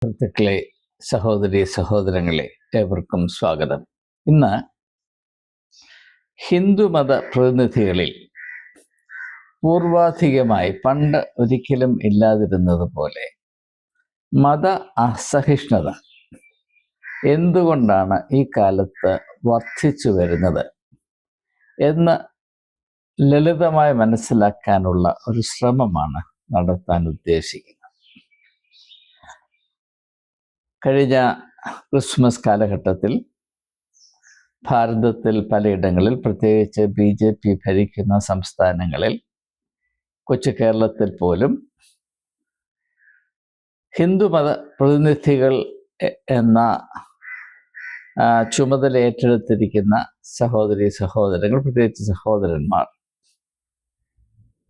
സുഹൃത്തുക്കളെ, സഹോദരി സഹോദരങ്ങളെ, ഏവർക്കും സ്വാഗതം. ഇന്ന് ഹിന്ദുമത പ്രതിനിധികളിൽ പൂർവാധികമായി പണ്ട് ഒരിക്കലും ഇല്ലാതിരുന്നത് പോലെ മത അസഹിഷ്ണുത എന്തുകൊണ്ടാണ് ഈ കാലത്ത് വർദ്ധിച്ചു വരുന്നത് എന്ന് ലളിതമായി മനസ്സിലാക്കാനുള്ള ഒരു ശ്രമമാണ് നടത്താൻ ഉദ്ദേശിക്കുന്നത്. കഴിഞ്ഞ ക്രിസ്മസ് കാലഘട്ടത്തിൽ ഭാരതത്തിൽ പലയിടങ്ങളിൽ, പ്രത്യേകിച്ച് BJP ഭരിക്കുന്ന സംസ്ഥാനങ്ങളിൽ, കൊച്ചു കേരളത്തിൽ പോലും ഹിന്ദുമത പ്രതിനിധികൾ എന്ന ചുമതല ഏറ്റെടുത്തിരിക്കുന്ന സഹോദരി സഹോദരങ്ങൾ, പ്രത്യേകിച്ച് സഹോദരന്മാർ,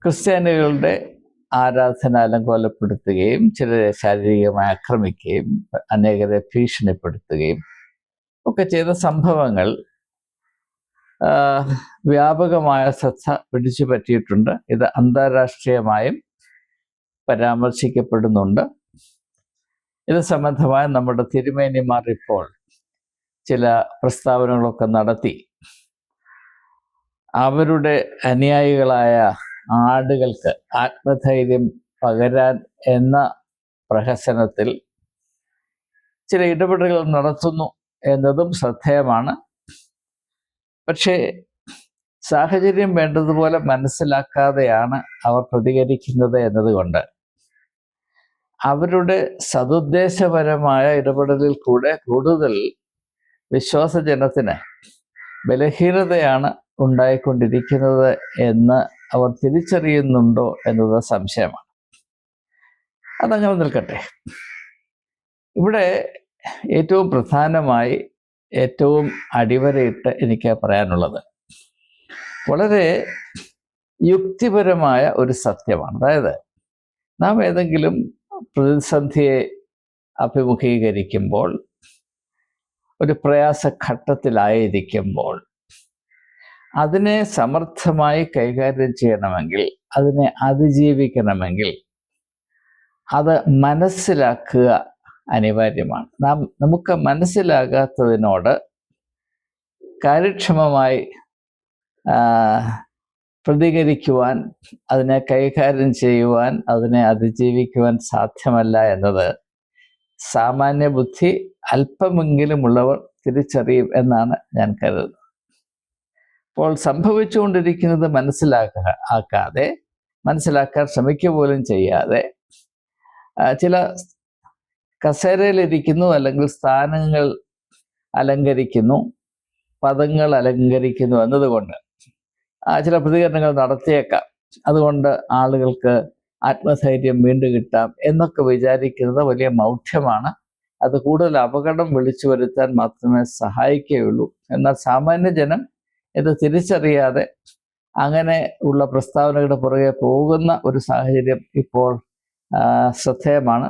ക്രിസ്ത്യാനികളുടെ ആരാധന അലങ്കോലപ്പെടുത്തുകയും ചിലരെ ശാരീരികമായി ആക്രമിക്കുകയും അനേകരെ ഭീഷണിപ്പെടുത്തുകയും ഒക്കെ ചെയ്ത സംഭവങ്ങൾ വ്യാപകമായ ശ്രദ്ധ പിടിച്ചു പറ്റിയിട്ടുണ്ട്. ഇത് അന്താരാഷ്ട്രീയമായും പരാമർശിക്കപ്പെടുന്നുണ്ട്. ഇത് സംബന്ധമായ നമ്മുടെ തിരുമേനിമാർ ഇപ്പോൾ ചില പ്രസ്താവനകളൊക്കെ നടത്തി അവരുടെ അനുയായികളായ ആടുകൾക്ക് ആത്മധൈര്യം പകരാൻ എന്ന പ്രഹസനത്തിൽ ചില ഇടപെടലുകൾ നടത്തുന്നു എന്നതും ശ്രദ്ധേയമാണ്. പക്ഷേ സാഹചര്യം വേണ്ടതുപോലെ മനസ്സിലാക്കാതെയാണ് അവർ പ്രതികരിക്കുന്നത് എന്നതുകൊണ്ട് അവരുടെ സതുദ്ദേശപരമായ ഇടപെടലിൽ കൂടെ കൂടുതൽ വിശ്വാസജനത്തിന് ബലഹീനതയാണ് ഉണ്ടായിക്കൊണ്ടിരിക്കുന്നത് എന്ന് അവർ തിരിച്ചറിയുന്നുണ്ടോ എന്നത് സംശയമാണ്. അതങ്ങനെ നിൽക്കട്ടെ. ഇവിടെ ഏറ്റവും പ്രധാനമായി, ഏറ്റവും അടിവരയിട്ട് എനിക്ക് പറയാനുള്ളത് വളരെ യുക്തിപരമായ ഒരു സത്യമാണ്. അതായത്, നാം ഏതെങ്കിലും പ്രതിസന്ധിയെ അഭിമുഖീകരിക്കുമ്പോൾ, ഒരു പ്രയാസഘട്ടത്തിലായിരിക്കുമ്പോൾ അതിനെ സമർത്ഥമായി കൈകാര്യം ചെയ്യണമെങ്കിൽ, അതിനെ അതിജീവിക്കണമെങ്കിൽ അത് മനസ്സിലാക്കുക അനിവാര്യമാണ്. നമുക്ക് മനസ്സിലാകാത്തതിനോട് കാര്യക്ഷമമായി പ്രതികരിക്കുവാൻ, അതിനെ കൈകാര്യം ചെയ്യുവാൻ, അതിനെ അതിജീവിക്കുവാൻ സാധ്യമല്ല എന്നത് സാമാന്യ ബുദ്ധി അല്പമെങ്കിലും ഉള്ളവർ തിരിച്ചറിയും എന്നാണ് ഞാൻ കരുതുന്നത്. അപ്പോൾ സംഭവിച്ചുകൊണ്ടിരിക്കുന്നത് മനസ്സിലാക്കാൻ ശ്രമിക്കുക പോലും ചെയ്യാതെ ചില കസേരയിലിരിക്കുന്നു, അല്ലെങ്കിൽ സ്ഥാനങ്ങൾ അലങ്കരിക്കുന്നു, പദങ്ങൾ അലങ്കരിക്കുന്നു എന്നതുകൊണ്ട് ചില പ്രതികരണങ്ങൾ നടത്തിയേക്കാം. അതുകൊണ്ട് ആളുകൾക്ക് ആത്മധൈര്യം വീണ്ടും കിട്ടാം എന്നൊക്കെ വിചാരിക്കുന്നത് വലിയ മൗഢ്യമാണ്. അത് കൂടുതൽ അപകടം വിളിച്ചു വരുത്താൻ മാത്രമേ സഹായിക്കുകയുള്ളൂ. എന്നാൽ സാമാന്യ ജനം ഇത് തിരിച്ചറിയാതെ അങ്ങനെ ഉള്ള പ്രസ്താവനകളുടെ പുറകെ പോകുന്ന ഒരു സാഹചര്യം ഇപ്പോൾ ശ്രദ്ധേയമാണ്.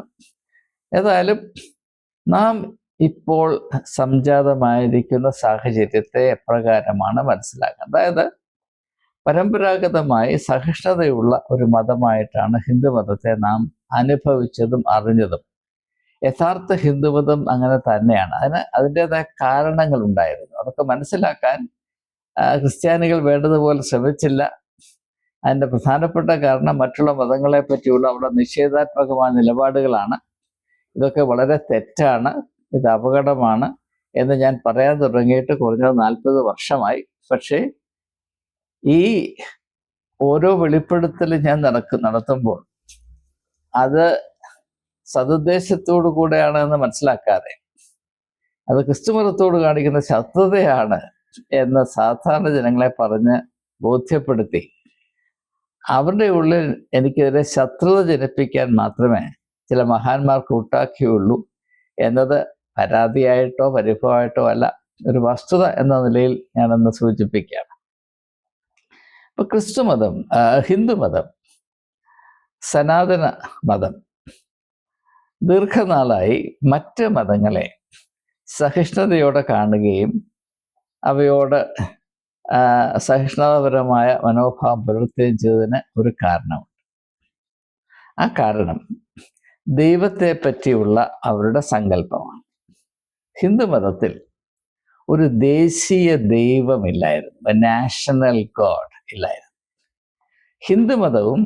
ഏതായാലും നാം ഇപ്പോൾ സംജാതമായിരിക്കുന്ന സാഹചര്യത്തെ എപ്രകാരമാണ് മനസ്സിലാക്കുന്നത്? അതായത്, പരമ്പരാഗതമായി സഹിഷ്ണുതയുള്ള ഒരു മതമായിട്ടാണ് ഹിന്ദുമതത്തെ നാം അനുഭവിച്ചതും അറിഞ്ഞതും. യഥാർത്ഥ ഹിന്ദുമതം അങ്ങനെ തന്നെയാണ്. അതിൻ്റെതായ കാരണങ്ങൾ ഉണ്ടായിരുന്നു. അതൊക്കെ മനസ്സിലാക്കാൻ ക്രിസ്ത്യാനികൾ വേണ്ടതുപോലെ ശ്രമിച്ചില്ല. അതിൻ്റെ പ്രധാനപ്പെട്ട കാരണം മറ്റുള്ള മതങ്ങളെ പറ്റിയുള്ള അവരുടെ നിഷേധാത്മകമായ നിലപാടുകളാണ്. ഇതൊക്കെ വളരെ തെറ്റാണ്, ഇത് അപകടമാണ് എന്ന് ഞാൻ പറയാൻ തുടങ്ങിയിട്ട് കുറഞ്ഞത് 40 വർഷമായി. പക്ഷേ ഈ ഓരോ വെളിപ്പെടുത്തലും ഞാൻ നടത്തുമ്പോൾ അത് സതുദ്ദേശത്തോടു കൂടെയാണ് എന്ന് മനസ്സിലാക്കാതെ അത് ക്രിസ്തുമതത്തോട് കാണിക്കുന്ന ശത്രുതയാണ് എന്ന് സാധാരണ ജനങ്ങളെ പറഞ്ഞ് ബോധ്യപ്പെടുത്തി അവരുടെ ഉള്ളിൽ എനിക്കെതിരെ ശത്രുത ജനിപ്പിക്കാൻ മാത്രമേ ചില മഹാന്മാർ കൂട്ടാക്കിയുള്ളൂ എന്നത് പരാതിയായിട്ടോ പരിഭവമായിട്ടോ അല്ല, ഒരു വസ്തുത എന്ന നിലയിൽ ഞാനൊന്ന് സൂചിപ്പിക്കുകയാണ്. ഇപ്പൊ ക്രിസ്തുമതം, ഹിന്ദുമതം, സനാതന മതം ദീർഘനാളായി മറ്റ് മതങ്ങളെ സഹിഷ്ണുതയോടെ കാണുകയും അവയോട് സഹിഷ്ണുതാപരമായ മനോഭാവം പുലർത്തുകയും ചെയ്തതിന് ഒരു കാരണമുണ്ട്. ആ കാരണം ദൈവത്തെ പറ്റിയുള്ള അവരുടെ സങ്കല്പമാണ്. ഹിന്ദുമതത്തിൽ ഒരു ദേശീയ ദൈവമില്ലായിരുന്നു, നാഷണൽ ഗോഡ് ഇല്ലായിരുന്നു. ഹിന്ദുമതവും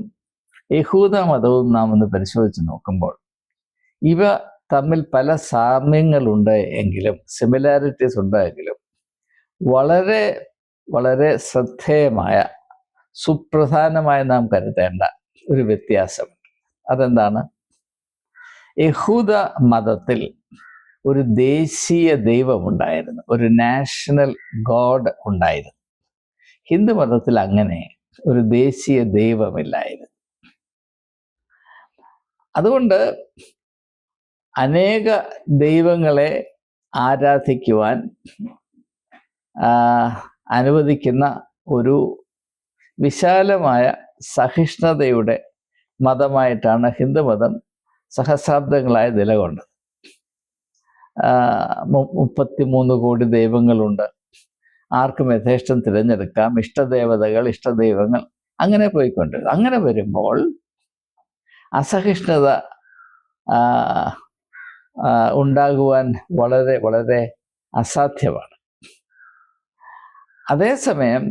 യഹൂദ മതവും നാം ഒന്ന് പരിശോധിച്ച് നോക്കുമ്പോൾ ഇവ തമ്മിൽ പല സാമ്യങ്ങളുണ്ട് എങ്കിലും, സിമിലാരിറ്റീസ് ഉണ്ടെങ്കിലും വളരെ വളരെ ശ്രദ്ധേയമായ, സുപ്രധാനമായ നാം കരുതേണ്ട ഒരു വ്യത്യാസമുണ്ട്. അതെന്താണ്? യഹൂദ മതത്തിൽ ഒരു ദേശീയ ദൈവമുണ്ടായിരുന്നു, ഒരു നാഷണൽ ഗോഡ് ഉണ്ടായിരുന്നു. ഹിന്ദു മതത്തിൽ അങ്ങനെ ഒരു ദേശീയ ദൈവമില്ലായിരുന്നു. അതുകൊണ്ട് അനേക ദൈവങ്ങളെ ആരാധിക്കുവാൻ അനുവദിക്കുന്ന ഒരു വിശാലമായ സഹിഷ്ണുതയുടെ മതമായിട്ടാണ് ഹിന്ദുമതം സഹസ്രാബ്ദങ്ങളായി നിലകൊണ്ടത്. 33 കോടി ദൈവങ്ങളുണ്ട്. ആർക്കും യഥേഷ്ടം തിരഞ്ഞെടുക്കാം. ഇഷ്ടദേവതകൾ, ഇഷ്ടദൈവങ്ങൾ, അങ്ങനെ പോയിക്കൊണ്ട്. അങ്ങനെ വരുമ്പോൾ അസഹിഷ്ണുത ഉണ്ടാകുവാൻ വളരെ വളരെ അസാധ്യമാണ്. അതേസമയം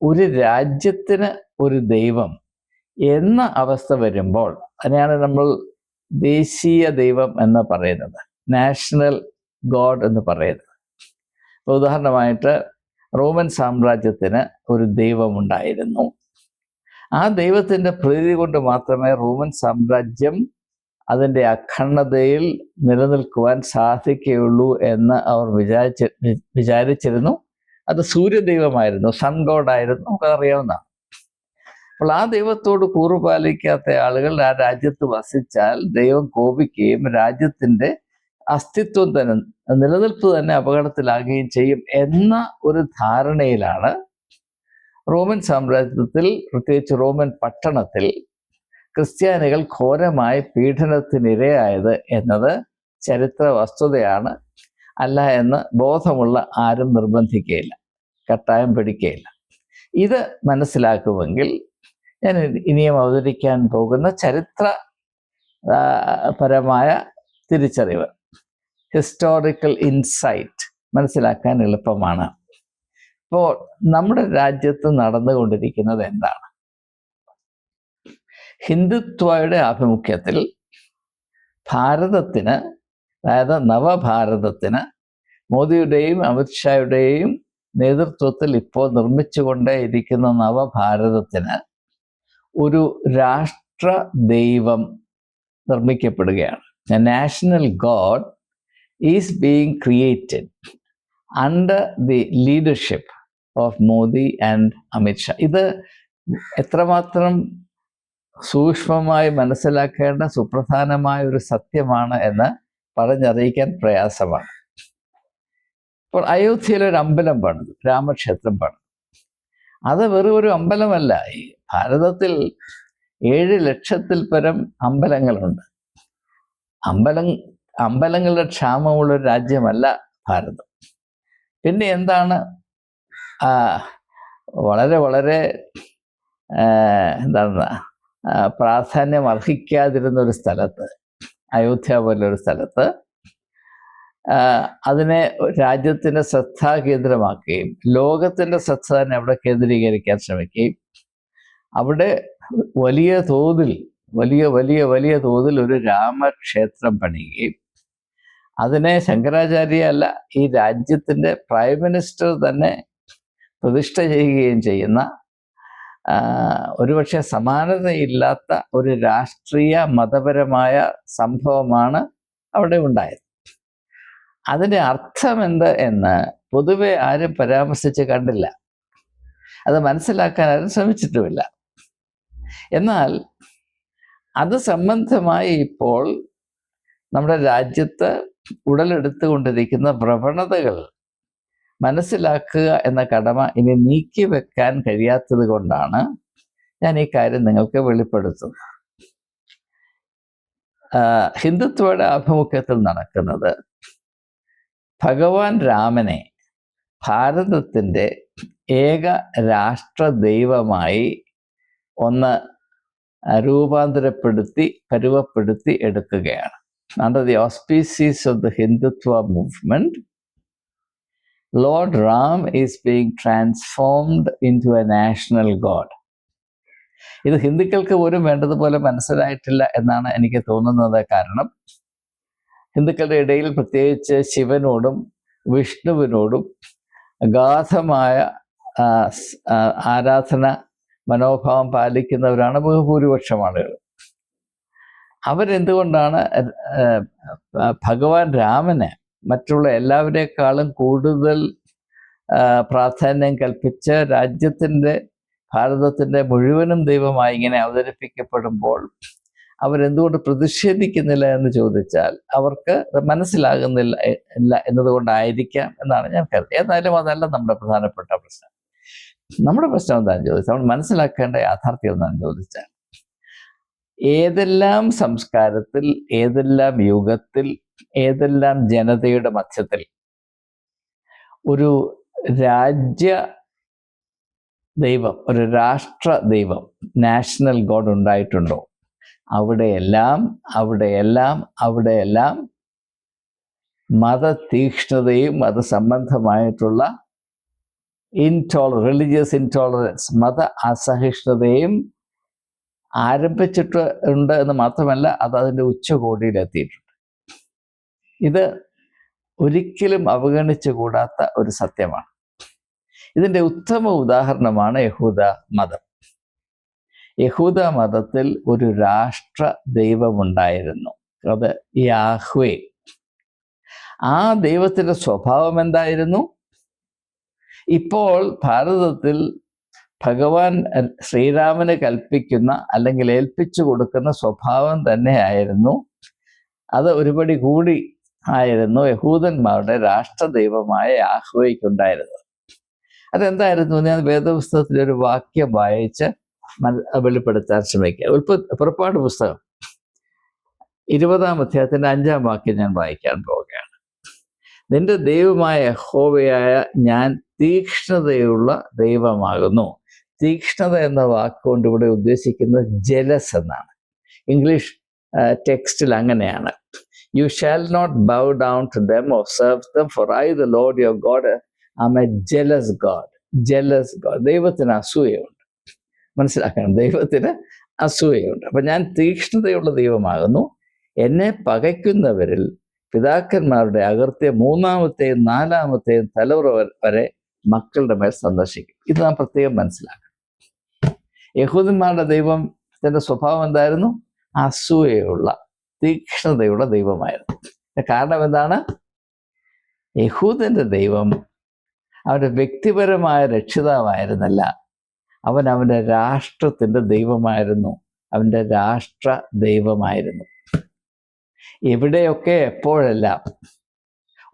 ഒരു രാജ്യത്തിന് ഒരു ദൈവം എന്ന അവസ്ഥ വരുമ്പോൾ അതിനെയാണ് നമ്മൾ ദേശീയ ദൈവം എന്ന് പറയുന്നത്, നാഷണൽ ഗോഡ് എന്ന് പറയുന്നത്. ഉദാഹരണമായിട്ട് റോമൻ സാമ്രാജ്യത്തിന് ഒരു ദൈവമുണ്ടായിരുന്നു. ആ ദൈവത്തിൻ്റെ പ്രീതി കൊണ്ട് മാത്രമേ റോമൻ സാമ്രാജ്യം അതിൻ്റെ അഖണ്ഡതയിൽ നിലനിൽക്കുവാൻ സാധിക്കുകയുള്ളൂ എന്ന് അവർ വിചാരിച്ചിരുന്നു. അത് സൂര്യദൈവമായിരുന്നു, സൺ ഗോഡായിരുന്നു, നമുക്കറിയാവുന്നതാണ്. അപ്പോൾ ആ ദൈവത്തോട് കൂറുപാലിക്കാത്ത ആളുകൾ ആ രാജ്യത്ത് വസിച്ചാൽ ദൈവം കോപിക്കുകയും രാജ്യത്തിൻ്റെ അസ്തിത്വം തന്നെ, നിലനിൽപ്പ് തന്നെ അപകടത്തിലാകുകയും ചെയ്യും എന്ന ഒരു ധാരണയിലാണ് റോമൻ സാമ്രാജ്യത്തിൽ, പ്രത്യേകിച്ച് റോമൻ പട്ടണത്തിൽ ക്രിസ്ത്യാനികൾ ഘോരമായി പീഡനത്തിനിരയായത് എന്നത് ചരിത്ര വസ്തുതയാണ്. അല്ല എന്ന് ബോധമുള്ള ആരും നിർബന്ധിക്കുകയില്ല, കട്ടായം പിടിക്കുകയില്ല. ഇത് മനസ്സിലാക്കുമെങ്കിൽ ഞാൻ ഇനിയും അവതരിക്കാൻ പോകുന്ന ചരിത്രപരമായ തിരിച്ചറിവ്, ഹിസ്റ്റോറിക്കൽ ഇൻസൈറ്റ് മനസ്സിലാക്കാൻ എളുപ്പമാണ്. ഇപ്പോൾ നമ്മുടെ രാജ്യത്ത് നടന്നുകൊണ്ടിരിക്കുന്നത് എന്താണ്? ഹിന്ദുത്വയുടെ ആഭിമുഖ്യത്തിൽ ഭാരതത്തിന്, അതായത് നവഭാരതത്തിന്, മോദിയുടെയും അമിത്ഷായുടെയും നേതൃത്വത്തിൽ ഇപ്പോൾ നിർമ്മിച്ചുകൊണ്ടേയിരിക്കുന്ന നവഭാരതത്തിന് ഒരു രാഷ്ട്ര ദൈവം നിർമ്മിക്കപ്പെടുകയാണ്. A national God is being created under the leadership of Modi and Amit Shah. ഇത് എത്രമാത്രം സൂക്ഷ്മമായി മനസ്സിലാക്കേണ്ട സുപ്രധാനമായ ഒരു സത്യമാണ് എന്ന് പറഞ്ഞറിയിക്കാൻ പ്രയാസമാണ്. ഇപ്പോൾ അയോധ്യയിൽ ഒരു അമ്പലം പണിതു, രാമക്ഷേത്രം പണിതു. അത് വെറും ഒരു അമ്പലമല്ല. ഈ ഭാരതത്തിൽ 7 ലക്ഷത്തിൽ പരം അമ്പലങ്ങളുണ്ട്. അമ്പലങ്ങളുടെ ക്ഷാമമുള്ള ഒരു രാജ്യമല്ല ഭാരതം. പിന്നെ എന്താണ് വളരെ വളരെ എന്താണ് പ്രാധാന്യം അർഹിക്കാതിരുന്ന ഒരു സ്ഥലത്ത്, അയോധ്യ പോലൊരു സ്ഥലത്ത്, അതിനെ രാജ്യത്തിൻ്റെ ശ്രദ്ധാകേന്ദ്രമാക്കുകയും ലോകത്തിൻ്റെ ശ്രദ്ധ തന്നെ അവിടെ കേന്ദ്രീകരിക്കാൻ ശ്രമിക്കുകയും അവിടെ വലിയ തോതിൽ വലിയ തോതിൽ ഒരു രാമക്ഷേത്രം പണിയുകയും അതിനെ ശങ്കരാചാര്യ അല്ല, ഈ രാജ്യത്തിൻ്റെ പ്രൈം മിനിസ്റ്റർ തന്നെ പ്രതിഷ്ഠ ചെയ്യുകയും ചെയ്യുന്ന, ഒരുപക്ഷെ സമാനതയില്ലാത്ത ഒരു രാഷ്ട്രീയ മതപരമായ സംഭവമാണ് അവിടെ ഉണ്ടായത്. അതിൻ്റെ അർത്ഥമെന്ത് എന്ന് പൊതുവെ ആരും പരാമർശിച്ച് കണ്ടില്ല. അത് മനസ്സിലാക്കാൻ ആരും ശ്രമിച്ചിട്ടുമില്ല. എന്നാൽ അത് സംബന്ധമായി ഇപ്പോൾ നമ്മുടെ രാജ്യത്ത് ഉടലെടുത്തുകൊണ്ടിരിക്കുന്ന പ്രവണതകൾ മനസ്സിലാക്കുക എന്ന കടമ ഇനി നീക്കി വെക്കാൻ കഴിയാത്തത് കൊണ്ടാണ് ഞാൻ ഈ കാര്യം നിങ്ങൾക്ക് വെളിപ്പെടുത്തുന്നത്. ഹിന്ദുത്വയുടെ ആഭിമുഖ്യത്തിൽ നടക്കുന്നത് ഭഗവാൻ രാമനെ ഭാരതത്തിൻ്റെ ഏക രാഷ്ട്ര ദൈവമായി ഒന്ന് രൂപാന്തരപ്പെടുത്തി പരുവപ്പെടുത്തി എടുക്കുകയാണ്. Under the auspices of the Hindutva movement, lord Ram is being transformed into a national god. ഇത് ഹിന്ദുക്കൾക്ക് പോലും വേണ്ടതുപോലെ മനസ്സിലായിട്ടില്ല എന്നാണ് എനിക്ക് തോന്നുന്നത്. കാരണം ഹിന്ദുക്കളുടെ ഇടയിൽ പ്രത്യേകിച്ച് ശിവനോടും വിഷ്ണുവിനോടും അഗാധമായ ആരാധന മനോഭാവം പാലിക്കുന്നവരാണ് ബഹുഭൂരിപക്ഷം ആളുകൾ. അവരെന്തുകൊണ്ടാണ് ഭഗവാൻ രാമന് മറ്റുള്ള എല്ലാവരെക്കാളും കൂടുതൽ പ്രാധാന്യം കൽപ്പിച്ച് ഭാരതത്തിൻ്റെ മുഴുവനും ദൈവമായി ഇങ്ങനെ അവതരിപ്പിക്കപ്പെടുമ്പോൾ അവരെന്തുകൊണ്ട് പ്രതിഷേധിക്കുന്നില്ല എന്ന് ചോദിച്ചാൽ അവർക്ക് മനസ്സിലാകുന്നില്ല എന്നതുകൊണ്ടായിരിക്കാം എന്നാണ് ഞാൻ കരുതുന്നത്. ഏതായാലും അതല്ല നമ്മുടെ പ്രധാനപ്പെട്ട പ്രശ്നം. നമ്മുടെ പ്രശ്നം എന്താണെന്ന് ചോദിച്ചാൽ, നമ്മൾ മനസ്സിലാക്കേണ്ട യാഥാർത്ഥ്യം എന്താണെന്ന് ചോദിച്ചാൽ, ഏതെല്ലാം സംസ്കാരത്തിൽ, ഏതെല്ലാം യുഗത്തിൽ, ഏതെല്ലാം ജനതയുടെ മധ്യത്തിൽ ഒരു രാജ്യ ദൈവം, ഒരു രാഷ്ട്ര ദൈവം, നാഷണൽ ഗോഡ് ഉണ്ടായിട്ടുണ്ടോ, അവിടെയെല്ലാം മതതീക്ഷ്ണതയും മതസംബന്ധമായിട്ടുള്ള റിലീജിയസ് ഇൻടോളറൻസ്, മത അസഹിഷ്ണുതയും ആരംഭിച്ചിട്ടുണ്ട് എന്ന് മാത്രമല്ല, അത് അതിൻ്റെ ഉച്ചകോടിയിലെത്തിയിട്ടുണ്ട്. ഇത് ഒരിക്കലും അവഗണിച്ചുകൂടാത്ത ഒരു സത്യമാണ്. ഇതിൻ്റെ ഉത്തമ ഉദാഹരണമാണ് യഹൂദ മതം. യഹൂദ മതത്തിൽ ഒരു രാഷ്ട്ര ദൈവമുണ്ടായിരുന്നു, അത് യാഹ്വേ. ആ ദൈവത്തിൻ്റെ സ്വഭാവം എന്തായിരുന്നു? ഇപ്പോൾ ഭാരതത്തിൽ ഭഗവാൻ ശ്രീരാമന് കൽപ്പിക്കുന്ന അല്ലെങ്കിൽ ഏൽപ്പിച്ചു കൊടുക്കുന്ന സ്വഭാവം തന്നെയായിരുന്നു, അത് ഒരുപടി കൂടി ആയിരുന്നു യഹൂദന്മാരുടെ രാഷ്ട്രദൈവമായ യാഹ്വേക്കുണ്ടായിരുന്നത്. അതെന്തായിരുന്നു? ഞാൻ വേദപുസ്തകത്തിലെ ഒരു വാക്യം വായിച്ച് വെളിപ്പെടുത്താൻ ശ്രമിക്കുക. പുറപ്പാട് പുസ്തകം 20-ാം അധ്യായത്തിൻ്റെ 5-ാം വാക്യം ഞാൻ വായിക്കാൻ പോവുകയാണ്. നിന്റെ ദൈവമായ യഹോവയായ ഞാൻ തീക്ഷ്ണതയുള്ള ദൈവമാകുന്നു. തീക്ഷ്ണത എന്ന വാക്കുകൊണ്ട് ഇവിടെ ഉദ്ദേശിക്കുന്നത് ജലസ് എന്നാണ്. ഇംഗ്ലീഷ് ടെക്സ്റ്റിൽ അങ്ങനെയാണ്. You shall not bow down to them or serve them, for I the Lord your God am a jealous God. Jealous God. ദൈവത്തിന് അസൂയയുണ്ട്. മനസ്സിലാക്കണം, ദൈവത്തിന് അസൂയയുണ്ട്. അപ്പം ഞാൻ തീക്ഷ്ണതയുള്ള ദൈവമാകുന്നു. എന്നെ പകയ്ക്കുന്നവരിൽ പിതാക്കന്മാരുടെ അകൃത്യം 3-ാമത്തെയും 4-ാമത്തെയും തലമുറ വരെ മക്കളുടെ മേൽ സന്ദർശിക്കും. ഇത് നാം പ്രത്യേകം മനസ്സിലാക്കണം. യഹൂദന്മാരുടെ ദൈവത്തിൻ്റെ സ്വഭാവം എന്തായിരുന്നു? അസൂയയുള്ള, തീക്ഷ്ണതയുള്ള ദൈവമായിരുന്നു. കാരണം എന്താണ്? യഹൂദൻ്റെ ദൈവം അവൻ്റെ വ്യക്തിപരമായ രക്ഷിതാവായിരുന്നല്ല, അവൻ്റെ രാഷ്ട്രത്തിൻ്റെ ദൈവമായിരുന്നു. അവൻ്റെ രാഷ്ട്ര ദൈവമായിരുന്നു. എവിടെയൊക്കെ എപ്പോഴെല്ലാം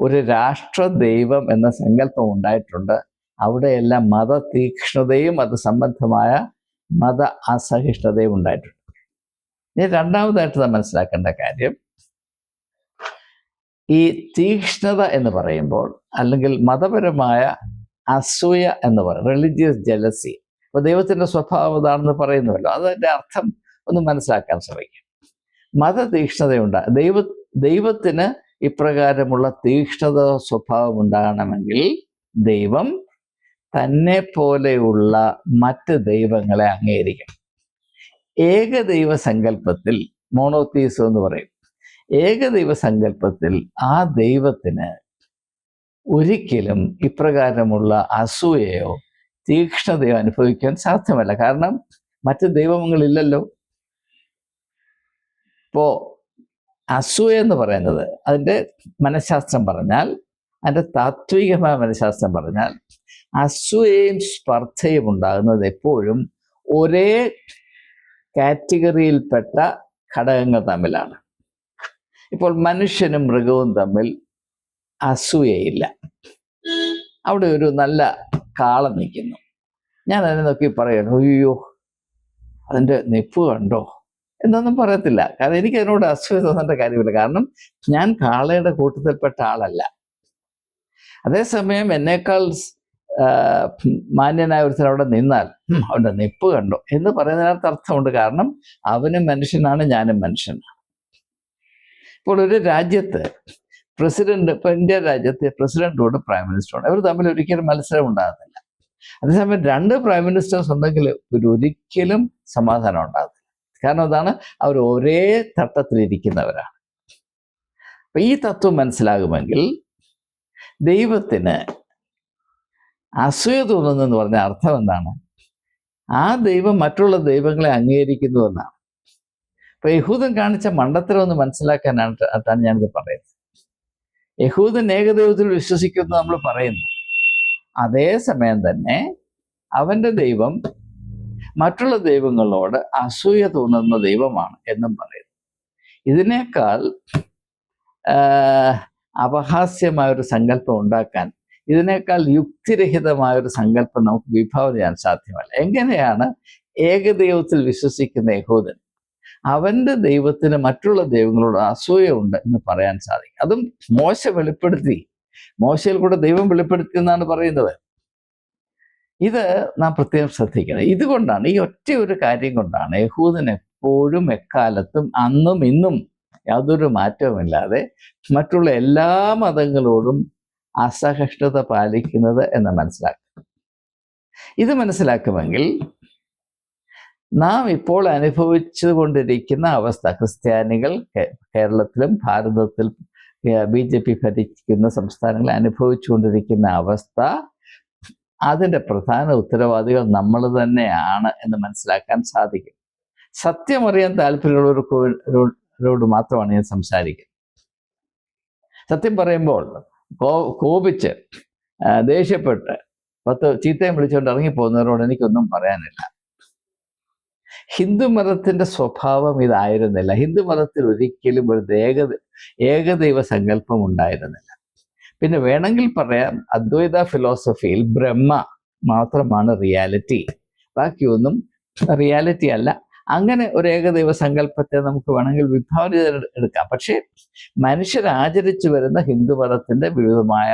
ഒരു രാഷ്ട്ര ദൈവം എന്ന സങ്കല്പം ഉണ്ടായിട്ടുണ്ട്, അവിടെയെല്ലാം മതതീക്ഷ്ണതയും അത് സംബന്ധമായ മത അസഹിഷ്ണുതയും ഉണ്ടായിട്ടുണ്ട്. ഇനി രണ്ടാമതായിട്ട് നാം മനസ്സിലാക്കേണ്ട കാര്യം, ഈ തീക്ഷ്ണത എന്ന് പറയുമ്പോൾ, അല്ലെങ്കിൽ മതപരമായ അസൂയ എന്ന് പറയും, റിലീജിയസ് ജലസി. അപ്പോൾ ദൈവത്തിൻ്റെ സ്വഭാവം ഇതാണെന്ന് പറയുന്നുവല്ലോ, അതിൻ്റെ അർത്ഥം ഒന്ന് മനസ്സിലാക്കാൻ ശ്രമിക്കും. മതതീക്ഷ്ണതയുണ്ട്. ദൈവത്തിന് ഇപ്രകാരമുള്ള തീക്ഷ്ണത സ്വഭാവം ഉണ്ടാകണമെങ്കിൽ ദൈവം തന്നെ പോലെയുള്ള മറ്റ് ദൈവങ്ങളെ അംഗീകരിക്കണം. ഏകദൈവ സങ്കല്പത്തിൽ, മോണോത്തീസം എന്ന് പറയും, ഏകദൈവ സങ്കല്പത്തിൽ ആ ദൈവത്തിന് ഒരിക്കലും ഇപ്രകാരമുള്ള അസൂയയോ തീക്ഷ്ണതയോ അനുഭവിക്കാൻ സാധ്യമല്ല. കാരണം മറ്റ് ദൈവങ്ങളില്ലല്ലോ. ഇപ്പോൾ അസൂയ എന്ന് പറയുന്നത്, അതിൻ്റെ മനഃശാസ്ത്രം പറഞ്ഞാൽ, അതിൻ്റെ താത്വികമായ മനഃശാസ്ത്രം പറഞ്ഞാൽ, അസൂയയും സ്പർദ്ധയും ഉണ്ടാകുന്നത് എപ്പോഴും ഒരേ കാറ്റഗറിയിൽപ്പെട്ട ഘടകങ്ങൾ തമ്മിലാണ്. ഇപ്പോൾ മനുഷ്യനും മൃഗവും തമ്മിൽ അസൂയയില്ല. അവിടെ ഒരു നല്ല കാളം നിൽക്കുന്നു, ഞാൻ അതിനെ നോക്കി പറയണം, അയ്യോ അതിൻ്റെ നെപ്പ് കണ്ടോ എന്നൊന്നും പറയത്തില്ല. കാരണം എനിക്ക് അതിനോട് അസൂയ തോന്നേണ്ട കാര്യമില്ല. കാരണം ഞാൻ കാളയുടെ കൂട്ടത്തിൽപ്പെട്ട ആളല്ല. അതേസമയം എന്നേക്കാൾ മാന്യനായ ഒരുത്തൻ അവിടെ നിന്നാൽ അവൻ്റെ നിപ്പ് കണ്ടോ എന്ന് പറയുന്നതിനകത്ത് അർത്ഥമുണ്ട്. കാരണം അവനും മനുഷ്യനാണ്, ഞാനും മനുഷ്യനാണ്. ഇപ്പോൾ ഒരു രാജ്യത്ത് പ്രസിഡന്റ്, ഇപ്പൊ ഇന്ത്യ രാജ്യത്തെ പ്രസിഡന്റോട് പ്രൈം മിനിസ്റ്ററോട് അവർ തമ്മിൽ ഒരിക്കലും മത്സരം ഉണ്ടാകത്തില്ല. അതേസമയം 2 പ്രൈം മിനിസ്റ്റേഴ്സ് ഉണ്ടെങ്കിൽ ഒരിക്കലും സമാധാനം ഉണ്ടാകത്തില്ല. കാരണം അതാണ്, അവർ ഒരേ തട്ടത്തിലിരിക്കുന്നവരാണ്. അപ്പൊ ഈ തത്വം മനസ്സിലാകുമെങ്കിൽ ദൈവത്തിന് അസൂയ തോന്നുന്നെന്ന് പറഞ്ഞ അർത്ഥം എന്താണ്? ആ ദൈവം മറ്റുള്ള ദൈവങ്ങളെ അംഗീകരിക്കുന്നു എന്നാണ്. അപ്പൊ യഹൂദൻ കാണിച്ച മണ്ടത്തരം ഒന്ന് മനസ്സിലാക്കാനാണ് ഞാനിത് പറയുന്നത്. യഹൂദൻ ഏകദൈവത്തിൽ വിശ്വസിക്കുന്നു നമ്മൾ പറയുന്നു, അതേസമയം തന്നെ അവൻ്റെ ദൈവം മറ്റുള്ള ദൈവങ്ങളോട് അസൂയ തോന്നുന്ന ദൈവമാണ് എന്നും പറയുന്നു. ഇതിനേക്കാൾ അപഹാസ്യമായൊരു സങ്കല്പം ഉണ്ടാക്കാൻ, ഇതിനേക്കാൾ യുക്തിരഹിതമായൊരു സങ്കല്പം നമുക്ക് വിഭാവന ചെയ്യാൻ സാധ്യമല്ല. എങ്ങനെയാണ് ഏകദൈവത്തിൽ വിശ്വസിക്കുന്ന യഹൂദൻ അവൻ്റെ ദൈവത്തിന് മറ്റുള്ള ദൈവങ്ങളോട് അസൂയ ഉണ്ട് എന്ന് പറയാൻ സാധിക്കും? അതും മോശ വെളിപ്പെടുത്തി, മോശയിൽ കൂടെ ദൈവം വെളിപ്പെടുത്തി എന്നാണ് പറയുന്നത്. ഇത് നാം പ്രത്യേകം ശ്രദ്ധിക്കണം. ഇതുകൊണ്ടാണ്, ഈ ഒറ്റ ഒരു കാര്യം കൊണ്ടാണ് യഹൂദൻ എപ്പോഴും എക്കാലത്തും അന്നും ഇന്നും യാതൊരു മാറ്റവുമില്ലാതെ മറ്റുള്ള എല്ലാ മതങ്ങളോടും അസഹിഷ്ണുത പാലിക്കുന്നത് എന്ന് മനസ്സിലാക്കുക. ഇത് മനസ്സിലാക്കുമെങ്കിൽ നാം ഇപ്പോൾ അനുഭവിച്ചു കൊണ്ടിരിക്കുന്ന അവസ്ഥ, ക്രിസ്ത്യാനികൾ കേരളത്തിലും ഭാരതത്തിലും BJP ഭരിക്കുന്ന സംസ്ഥാനങ്ങളിൽ അനുഭവിച്ചുകൊണ്ടിരിക്കുന്ന അവസ്ഥ, അതിൻ്റെ പ്രധാന ഉത്തരവാദികൾ തന്നെയാണ് എന്ന് മനസ്സിലാക്കാൻ സാധിക്കും. സത്യമറിയാൻ താല്പര്യമുള്ളവരോട് മാത്രമാണ് ഞാൻ സംസാരിക്കുന്നത്. സത്യം പറയുമ്പോൾ കോപിച്ച് ദേഷ്യപ്പെട്ട് 10 ചീത്തയും വിളിച്ചുകൊണ്ട് ഇറങ്ങിപ്പോകുന്നവരോട് എനിക്കൊന്നും പറയാനില്ല. ഹിന്ദു മതത്തിൻ്റെ സ്വഭാവം ഇതായിരുന്നില്ല. ഹിന്ദു മതത്തിൽ ഒരിക്കലും ഒരു ഏകദൈവ സങ്കല്പം ഉണ്ടായിരുന്നില്ല. പിന്നെ വേണമെങ്കിൽ പറയാം, അദ്വൈത ഫിലോസഫിയിൽ ബ്രഹ്മ മാത്രമാണ് റിയാലിറ്റി, ബാക്കിയൊന്നും റിയാലിറ്റി അല്ല. അങ്ങനെ ഒരു ഏകദൈവ സങ്കല്പത്തെ നമുക്ക് വേണമെങ്കിൽ വിഭാവന എടുക്കാം. പക്ഷേ മനുഷ്യരാചരിച്ചു വരുന്ന ഹിന്ദു മതത്തിൻ്റെ വിവിധമായ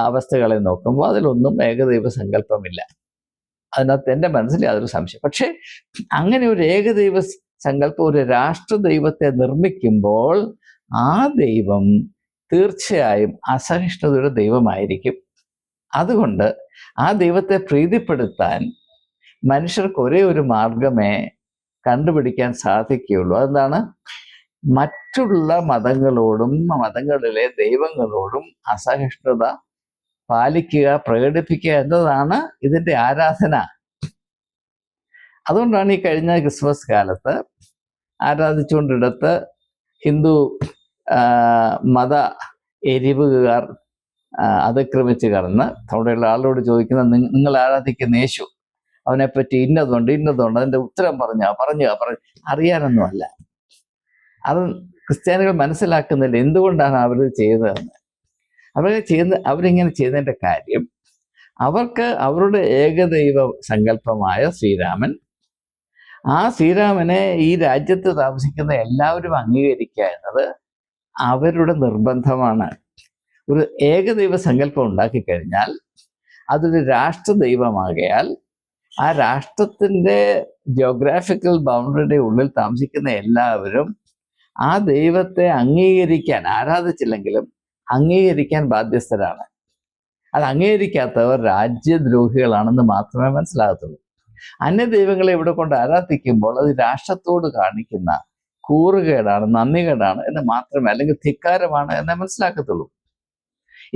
അവസ്ഥകളെ നോക്കുമ്പോൾ അതിലൊന്നും ഏകദൈവ സങ്കല്പമില്ല. അതിനകത്ത് എൻ്റെ മനസ്സിൽ യാതൊരു സംശയം. പക്ഷേ അങ്ങനെ ഒരു ഏകദൈവ സങ്കല്പം, ഒരു രാഷ്ട്രദൈവത്തെ നിർമ്മിക്കുമ്പോൾ ആ ദൈവം തീർച്ചയായും അസഹിഷ്ണുതയുടെ ദൈവമായിരിക്കും. അതുകൊണ്ട് ആ ദൈവത്തെ പ്രീതിപ്പെടുത്താൻ മനുഷ്യർക്ക് ഒരേ ഒരു മാർഗമേ കണ്ടുപിടിക്കാൻ സാധിക്കുകയുള്ളൂ. അതെന്താണ്? മറ്റുള്ള മതങ്ങളോടും മതങ്ങളിലെ ദൈവങ്ങളോടും അസഹിഷ്ണുത പാലിക്കുക, പ്രകടിപ്പിക്കുക എന്നതാണ് ഇതിൻ്റെ ആരാധന. അതുകൊണ്ടാണ് ഈ കഴിഞ്ഞ ക്രിസ്മസ് കാലത്ത് ആരാധിച്ചുകൊണ്ടിടത്ത് ഹിന്ദു മത എരിവുകാർ അതിക്രമിച്ച് കടന്ന് അവിടെയുള്ള ആളോട് ചോദിക്കുന്ന, നിങ്ങൾ ആരാധിക്കുന്ന യേശു, അവനെപ്പറ്റി ഇന്നതുണ്ട് അതിൻ്റെ ഉത്തരം പറഞ്ഞു അറിയാനൊന്നുമല്ല. അത് ക്രിസ്ത്യാനികൾ മനസ്സിലാക്കുന്നില്ല എന്തുകൊണ്ടാണ് അവർ ചെയ്തതെന്ന്. അവരിങ്ങനെ ചെയ്യുന്നതിൻ്റെ കാര്യം, അവർക്ക് അവരുടെ ഏകദൈവ സങ്കല്പമായ ശ്രീരാമൻ, ആ ശ്രീരാമനെ ഈ രാജ്യത്ത് താമസിക്കുന്ന എല്ലാവരും അംഗീകരിക്കുക എന്നത് അവരുടെ നിർബന്ധമാണ്. ഒരു ഏകദൈവ സങ്കല്പം ഉണ്ടാക്കിക്കഴിഞ്ഞാൽ അതൊരു രാഷ്ട്രദൈവമാകയാൽ ആ രാഷ്ട്രത്തിൻ്റെ ജിയോഗ്രാഫിക്കൽ ബൗണ്ടറിയുടെ ഉള്ളിൽ താമസിക്കുന്ന എല്ലാവരും ആ ദൈവത്തെ അംഗീകരിക്കാൻ, ആരാധിച്ചില്ലെങ്കിലും അംഗീകരിക്കാൻ ബാധ്യസ്ഥരാണ്. അത് അംഗീകരിക്കാത്തവർ രാജ്യദ്രോഹികളാണെന്ന് മാത്രമേ മനസ്സിലാകത്തുള്ളൂ. അന്യദൈവങ്ങളെ ഇവിടെ കൊണ്ട് ആരാധിക്കുമ്പോൾ അത് രാഷ്ട്രത്തോട് കാണിക്കുന്ന കൂറുകേടാണ്, നന്ദികേടാണ് എന്ന് മാത്രമേ, അല്ലെങ്കിൽ ധിക്കാരമാണ് എന്നേ മനസ്സിലാക്കത്തുള്ളൂ.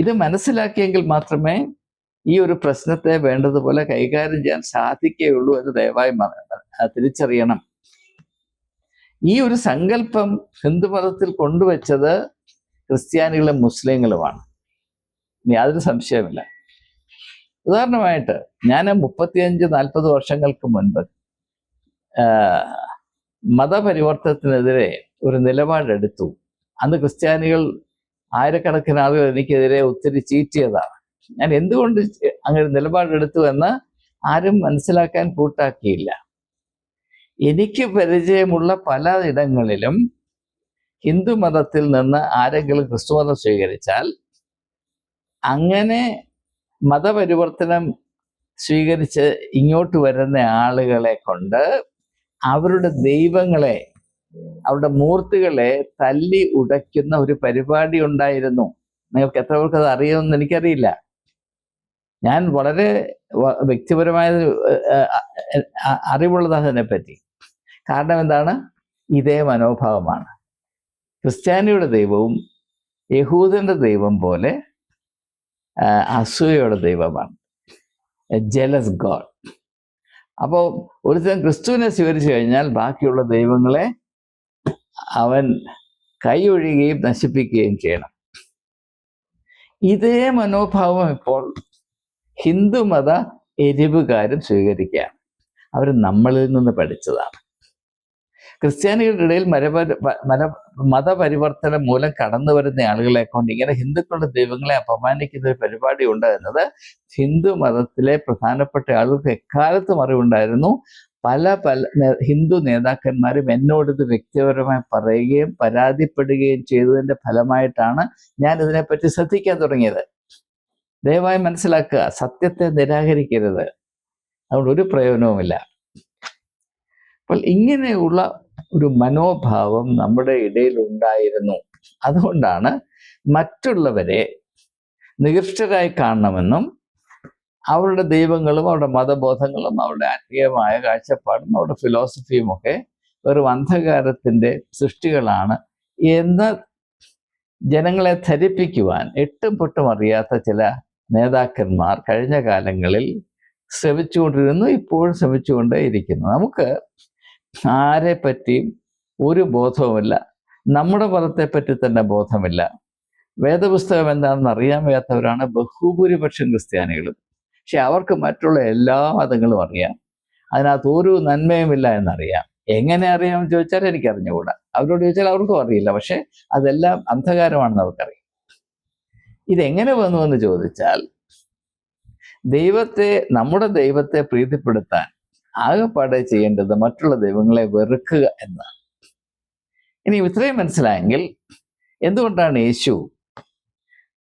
ഇത് മനസ്സിലാക്കിയെങ്കിൽ മാത്രമേ ഈ ഒരു പ്രശ്നത്തെ വേണ്ടതുപോലെ കൈകാര്യം ചെയ്യാൻ സാധിക്കുകയുള്ളൂ എന്ന് ദയവായി തിരിച്ചറിയണം. ഈ ഒരു സങ്കല്പം ഹിന്ദുമതത്തിൽ കൊണ്ടുവച്ചത് ക്രിസ്ത്യാനികളും മുസ്ലിങ്ങളുമാണ്, യാതൊരു സംശയമില്ല. ഉദാഹരണമായിട്ട് ഞാൻ 35-40 വർഷങ്ങൾക്ക് മുൻപ് മതപരിവർത്തനത്തിനെതിരെ ഒരു നിലപാടെടുത്തു. അന്ന് ക്രിസ്ത്യാനികൾ ആയിരക്കണക്കിന് ആളുകൾ എനിക്കെതിരെ ഒത്തിരി ചീറ്റിയതാണ്. ഞാൻ എന്തുകൊണ്ട് അങ്ങനെ നിലപാടെടുത്തു എന്ന് ആരും മനസ്സിലാക്കാൻ കൂട്ടാക്കിയില്ല. എനിക്ക് പരിചയമുള്ള പല ഇടങ്ങളിലും ഹിന്ദു മതത്തിൽ നിന്ന് ആരെങ്കിലും ക്രിസ്തു മതം സ്വീകരിച്ചാൽ അങ്ങനെ മതപരിവർത്തനം സ്വീകരിച്ച് ഇങ്ങോട്ട് വരുന്ന ആളുകളെ കൊണ്ട് അവരുടെ ദൈവങ്ങളെ, അവരുടെ മൂർത്തികളെ തല്ലി ഉടയ്ക്കുന്ന ഒരു പരിപാടി ഉണ്ടായിരുന്നു. നിങ്ങൾക്ക് എത്ര പേർക്ക് അത് അറിയുമെന്ന് എനിക്കറിയില്ല. ഞാൻ വളരെ വ്യക്തിപരമായ അറിവുള്ളതാണ് അതിനെപ്പറ്റി. കാരണം എന്താണ്? ഇതേ മനോഭാവമാണ്. ക്രിസ്ത്യാനിയുടെ ദൈവവും യഹൂദന്റെ ദൈവം പോലെ അസൂയയുടെ ദൈവമാണ്, ജെലസ് ഗോഡ്. അപ്പോൾ ഒരുത്തൻ ക്രിസ്തുവിനെ സ്വീകരിച്ചു കഴിഞ്ഞാൽ ബാക്കിയുള്ള ദൈവങ്ങളെ അവൻ കൈയൊഴിയുകയും നശിപ്പിക്കുകയും ചെയ്യണം. ഇതേ മനോഭാവം ഇപ്പോൾ ഹിന്ദുമത എരിവുകാരും സ്വീകരിക്കുകയാണ്. അവർ നമ്മളിൽ നിന്ന് പഠിച്ചതാണ്. ക്രിസ്ത്യാനികളുടെ ഇടയിൽ മതപരിവർത്തനം മൂലം കടന്നു വരുന്ന ആളുകളെ കൊണ്ട് ഇങ്ങനെ ഹിന്ദുക്കളുടെ ദൈവങ്ങളെ അപമാനിക്കുന്ന ഒരു പരിപാടി ഉണ്ട് എന്നത് ഹിന്ദു മതത്തിലെ പ്രധാനപ്പെട്ട ആളുകൾക്ക് എക്കാലത്തും അറിവുണ്ടായിരുന്നു. പല ഹിന്ദു നേതാക്കന്മാരും എന്നോടിത് വ്യക്തിപരമായി പറയുകയും പരാതിപ്പെടുകയും ചെയ്തതിൻ്റെ ഫലമായിട്ടാണ് ഞാൻ ഇതിനെപ്പറ്റി ശ്രദ്ധിക്കാൻ തുടങ്ങിയത്. ദയവായി മനസ്സിലാക്കുക, സത്യത്തെ നിരാകരിക്കരുത്, അതുകൊണ്ട് ഒരു പ്രയോജനവുമില്ല. അപ്പോൾ ഇങ്ങനെയുള്ള ഒരു മനോഭാവം നമ്മുടെ ഇടയിൽ ഉണ്ടായിരുന്നു. അതുകൊണ്ടാണ് മറ്റുള്ളവരെ നികൃഷ്ടരായി കാണണമെന്നും അവരുടെ ദൈവങ്ങളും അവരുടെ മതബോധങ്ങളും അവരുടെ ആത്മീയമായ കാഴ്ചപ്പാടും അവരുടെ ഫിലോസഫിയും ഒക്കെ വെറും അന്ധകാരത്തിൻ്റെ സൃഷ്ടികളാണ് എന്ന് ജനങ്ങളെ ധരിപ്പിക്കുവാൻ എട്ടും പൊട്ടും അറിയാത്ത ചില നേതാക്കന്മാർ കഴിഞ്ഞ കാലങ്ങളിൽ ശ്രമിച്ചുകൊണ്ടിരുന്നു, ഇപ്പോഴും ശ്രമിച്ചുകൊണ്ടേയിരിക്കുന്നു. നമുക്ക് ആരെ പറ്റിയും ഒരു ബോധവുമില്ല, നമ്മുടെ മതത്തെപ്പറ്റി തന്നെ ബോധമില്ല. വേദപുസ്തകം എന്താണെന്ന് അറിയാൻ വയ്യാത്തവരാണ് ബഹുഭൂരിപക്ഷം ക്രിസ്ത്യാനികളും. പക്ഷെ അവർക്ക് മറ്റുള്ള എല്ലാ മതങ്ങളും അറിയാം, അതിനകത്ത് ഒരു നന്മയുമില്ല എന്നറിയാം. എങ്ങനെ അറിയാമെന്ന് ചോദിച്ചാൽ എനിക്കറിഞ്ഞുകൂടാ, അവരോട് ചോദിച്ചാൽ അവർക്കും അറിയില്ല. പക്ഷെ അതെല്ലാം അന്ധകാരമാണെന്ന് അവർക്കറിയാം. ഇതെങ്ങനെ വന്നു എന്ന് ചോദിച്ചാൽ, നമ്മുടെ ദൈവത്തെ പ്രീതിപ്പെടുത്താൻ ആകെപ്പാടെ ചെയ്യേണ്ടത് മറ്റുള്ള ദൈവങ്ങളെ വെറുക്കുക എന്നാണ്. ഇനി ഇത്രയും മനസ്സിലായെങ്കിൽ എന്തുകൊണ്ടാണ് യേശു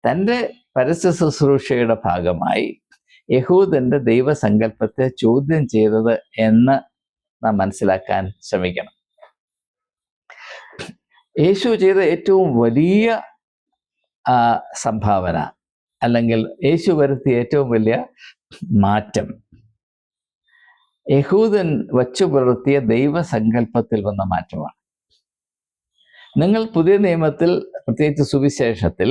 തൻ്റെ പരസ്യ ശുശ്രൂഷയുടെ ഭാഗമായി യഹൂദന്റെ ദൈവസങ്കല്പത്തെ ചോദ്യം ചെയ്തത് എന്ന് നാം മനസ്സിലാക്കാൻ ശ്രമിക്കണം. യേശു ചെയ്ത ഏറ്റവും വലിയ സംഭാവന, അല്ലെങ്കിൽ യേശു വരുത്തിയ ഏറ്റവും വലിയ മാറ്റം, യഹൂദൻ വച്ചു പുലർത്തിയ ദൈവസങ്കല്പത്തിൽ വന്ന മാറ്റമാണ്. നിങ്ങൾ പുതിയ നിയമത്തിൽ, പ്രത്യേകിച്ച് സുവിശേഷത്തിൽ,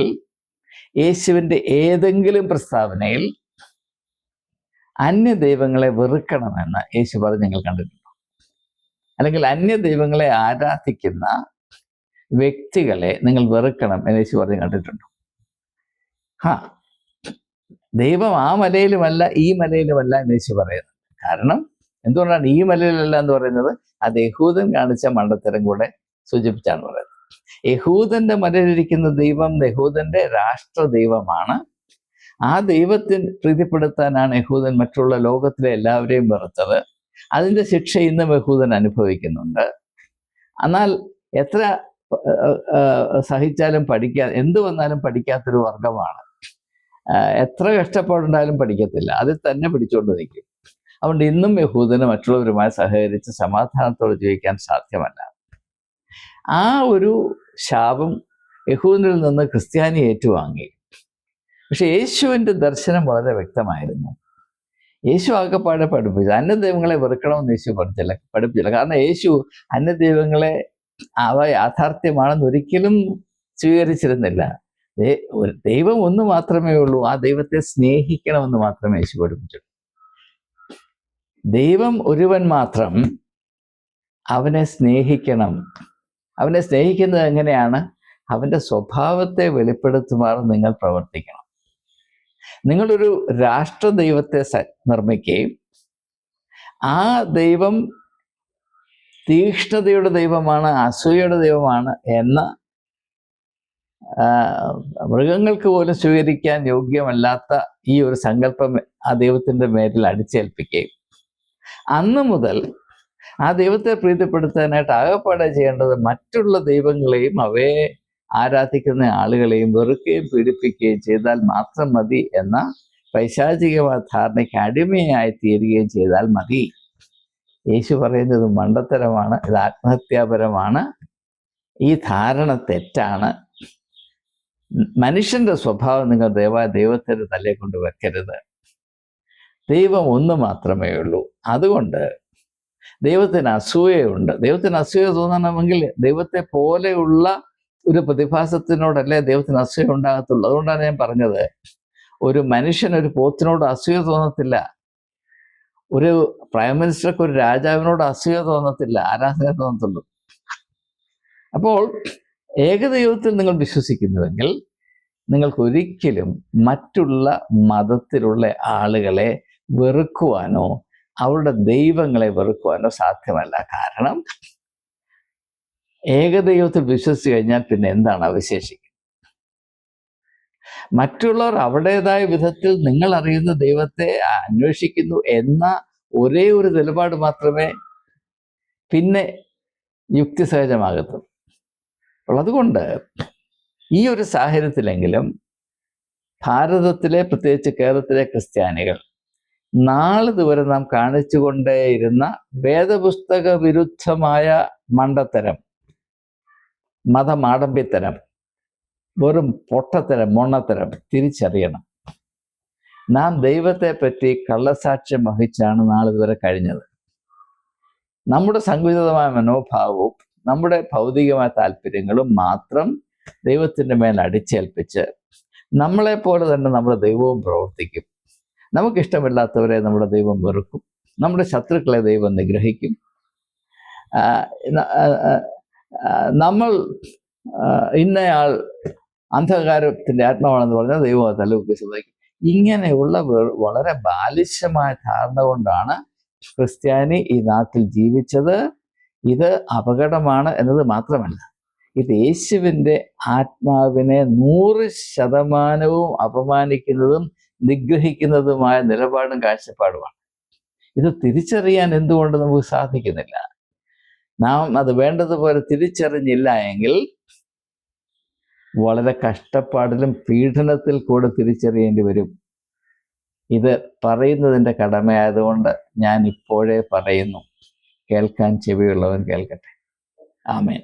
യേശുവിൻ്റെ ഏതെങ്കിലും പ്രസ്താവനയിൽ അന്യ ദൈവങ്ങളെ വെറുക്കണമെന്ന് യേശു പറഞ്ഞ് നിങ്ങൾ കണ്ടിട്ടുണ്ടോ? അല്ലെങ്കിൽ അന്യ ദൈവങ്ങളെ ആരാധിക്കുന്ന വ്യക്തികളെ നിങ്ങൾ വെറുക്കണം എന്ന് യേശു പറഞ്ഞ് കണ്ടിട്ടുണ്ടോ? ദൈവം ആ മലയിലുമല്ല ഈ മലയിലുമല്ല എന്ന് യേശു പറയുന്നത്. കാരണം എന്തുകൊണ്ടാണ് ഈ മലയിലല്ല എന്ന് പറയുന്നത്? അത് യഹൂദൻ കാണിച്ച മണ്ടത്തരം കൂടെ സൂചിപ്പിച്ചാണ് പറയുന്നത്. യഹൂദന്റെ മലയിലിരിക്കുന്ന ദൈവം യഹൂദന്റെ രാഷ്ട്ര ദൈവമാണ്. ആ ദൈവത്തെ പ്രീതിപ്പെടുത്താനാണ് യഹൂദൻ മറ്റുള്ള ലോകത്തിലെ എല്ലാവരെയും വെറുത്തത്. അതിൻ്റെ ശിക്ഷ ഇന്നും യഹൂദൻ അനുഭവിക്കുന്നുണ്ട്. എന്നാൽ എത്ര സഹിച്ചാലും എന്ത് വന്നാലും പഠിക്കാത്തൊരു വർഗമാണ്. എത്ര കഷ്ടപ്പാടുണ്ടായാലും പഠിക്കത്തില്ല, അതിൽ തന്നെ പിടിച്ചുകൊണ്ട് നിൽക്കും. അതുകൊണ്ട് ഇന്നും യഹൂദന് മറ്റുള്ളവരുമായി സഹകരിച്ച് സമാധാനത്തോടെ ജീവിക്കാൻ സാധ്യമല്ല. ആ ഒരു ശാപം യഹൂദനിൽ നിന്ന് ക്രിസ്ത്യാനി ഏറ്റുവാങ്ങി. പക്ഷെ യേശുവിൻ്റെ ദർശനം വളരെ വ്യക്തമായിരുന്നു. യേശു ആകെപ്പാടെ പഠിപ്പിച്ചു അന്യദൈവങ്ങളെ വെറുക്കണമെന്ന് യേശു പഠിപ്പിച്ചില്ല. കാരണം യേശു അന്യദൈവങ്ങളെ അവ യാഥാർത്ഥ്യമാണെന്ന് ഒരിക്കലും സ്വീകരിച്ചിരുന്നില്ല. ദൈവം ഒന്ന് മാത്രമേ ഉള്ളൂ, ആ ദൈവത്തെ സ്നേഹിക്കണമെന്ന് മാത്രമേ യേശു പഠിപ്പിച്ചുള്ളൂ. ദൈവം ഒരുവൻ മാത്രം, അവനെ സ്നേഹിക്കണം. അവനെ സ്നേഹിക്കുന്നത് എങ്ങനെയാണ്? അവൻ്റെ സ്വഭാവത്തെ വെളിപ്പെടുത്തുമാർ നിങ്ങൾ പ്രവർത്തിക്കണം. നിങ്ങളൊരു രാഷ്ട്ര ദൈവത്തെ നിർമ്മിക്കുകയും ആ ദൈവം തീക്ഷ്ണതയുടെ ദൈവമാണ്, അസൂയയുടെ ദൈവമാണ് എന്ന മൃഗങ്ങൾക്ക് പോലും സ്വീകരിക്കാൻ യോഗ്യമല്ലാത്ത ഈ ഒരു സങ്കല്പം ആ ദൈവത്തിൻ്റെ മേലിൽ അടിച്ചേൽപ്പിക്കുകയും അന്ന് മുതൽ ആ ദൈവത്തെ പ്രീതിപ്പെടുത്താനായിട്ട് ആകെപ്പാടെ ചെയ്യേണ്ടത് മറ്റുള്ള ദൈവങ്ങളെയും അവയെ ആരാധിക്കുന്ന ആളുകളെയും വെറുക്കുകയും പീഡിപ്പിക്കുകയും ചെയ്താൽ മാത്രം മതി എന്ന പൈശാചികമായ ധാരണയ്ക്ക് അടിമയായി തീരുകയും ചെയ്താൽ മതി. യേശു പറയുന്നത് മണ്ടത്തരമാണ്, ഇത് ആത്മഹത്യാപരമാണ്, ഈ ധാരണ തെറ്റാണ്. മനുഷ്യന്റെ സ്വഭാവം നിങ്ങൾ ദൈവത്തിന്റെ തലയെ കൊണ്ട് വെക്കരുത്. ദൈവം ഒന്ന് മാത്രമേ ഉള്ളൂ. അതുകൊണ്ട് ദൈവത്തിന് അസൂയയുണ്ട്. ദൈവത്തിന് അസൂയ തോന്നണമെങ്കിൽ ദൈവത്തെ പോലെയുള്ള ഒരു പ്രതിഭാസത്തിനോടല്ലേ ദൈവത്തിന് അസൂയ ഉണ്ടാകത്തുള്ളൂ. അതുകൊണ്ടാണ് ഞാൻ പറഞ്ഞത്, ഒരു മനുഷ്യൻ ഒരു പോത്തിനോട് അസൂയ തോന്നത്തില്ല, ഒരു പ്രൈം മിനിസ്റ്റർക്ക് ഒരു രാജാവിനോട് അസൂയ തോന്നത്തില്ല, ആരാധന തോന്നത്തുള്ളൂ. അപ്പോൾ ഏകദൈവത്തിൽ നിങ്ങൾ വിശ്വസിക്കുന്നുവെങ്കിൽ നിങ്ങൾക്ക് ഒരിക്കലും മറ്റുള്ള മതത്തിലുള്ള ആളുകളെ വെറുക്കുവാനോ അവരുടെ ദൈവങ്ങളെ വെറുക്കുവാനോ സാധ്യമല്ല. കാരണം ഏകദൈവത്തിൽ വിശ്വസിച്ച് കഴിഞ്ഞാൽ പിന്നെ എന്താണ് അവശേഷിക്കുന്നത്? മറ്റുള്ളവർ അവരുടേതായ വിധത്തിൽ നിങ്ങൾ അറിയുന്ന ദൈവത്തെ അന്വേഷിക്കുന്നു എന്ന ഒരേ ഒരു നിലപാട് മാത്രമേ പിന്നെ യുക്തിസഹജമാകത്തുള്ളൂ. അപ്പോൾ അതുകൊണ്ട് ഈ ഒരു സാഹചര്യത്തിലെങ്കിലും ഭാരതത്തിലെ, പ്രത്യേകിച്ച് കേരളത്തിലെ ക്രിസ്ത്യാനികൾ നാളിതുവരെ നാം കാണിച്ചുകൊണ്ടേയിരുന്ന വേദപുസ്തക വിരുദ്ധമായ മണ്ടത്തരം, മതമാടമ്പിത്തരം, വെറും പൊട്ടത്തരം, മൊണ്ണത്തരം തിരിച്ചറിയണം. നാം ദൈവത്തെ പറ്റി കള്ളസാക്ഷ്യം വഹിച്ചാണ് നാളിതുവരെ കഴിഞ്ഞത്. നമ്മുടെ സങ്കുചിതമായ മനോഭാവവും നമ്മുടെ ഭൗതികമായ താല്പര്യങ്ങളും മാത്രം ദൈവത്തിൻ്റെ മേൽ അടിച്ചേൽപ്പിച്ച് നമ്മളെപ്പോലെ തന്നെ നമ്മുടെ ദൈവവും പ്രവർത്തിക്കും. നമുക്കിഷ്ടമില്ലാത്തവരെ നമ്മുടെ ദൈവം വെറുക്കും, നമ്മുടെ ശത്രുക്കളെ ദൈവം നിഗ്രഹിക്കും. നമ്മൾ ഇന്നയാൾ അന്ധകാരത്തിൻ്റെ ആത്മാവാണെന്ന് പറഞ്ഞാൽ ദൈവം തലവുക്കി സമ്മതിക്കും. ഇങ്ങനെയുള്ള വളരെ ബാലിശമായ ധാരണ കൊണ്ടാണ് ക്രിസ്ത്യാനി ഈ നാട്ടിൽ ജീവിച്ചത്. ഇത് അപകടമാണ് എന്നത് മാത്രമല്ല, ഇത് യേശുവിൻ്റെ ആത്മാവിനെ 100% അപമാനിക്കുന്നതും നിഗ്രഹിക്കുന്നതുമായ നിലപാടും കാഴ്ചപ്പാടുമാണ്. ഇത് തിരിച്ചറിയാൻ എന്തുകൊണ്ട് നമുക്ക് സാധിക്കുന്നില്ല? നാം അത് വേണ്ടതുപോലെ തിരിച്ചറിഞ്ഞില്ല എങ്കിൽ വളരെ കഷ്ടപ്പാടിലും പീഡനത്തിൽ കൂടെ തിരിച്ചറിയേണ്ടി വരും. ഇത് പറയുന്നതിൻ്റെ കടമയായതുകൊണ്ട് ഞാൻ ഇപ്പോഴേ പറയുന്നു, കേൾക്കാൻ ചെവിയുള്ളവൻ കേൾക്കട്ടെ. ആമേൻ.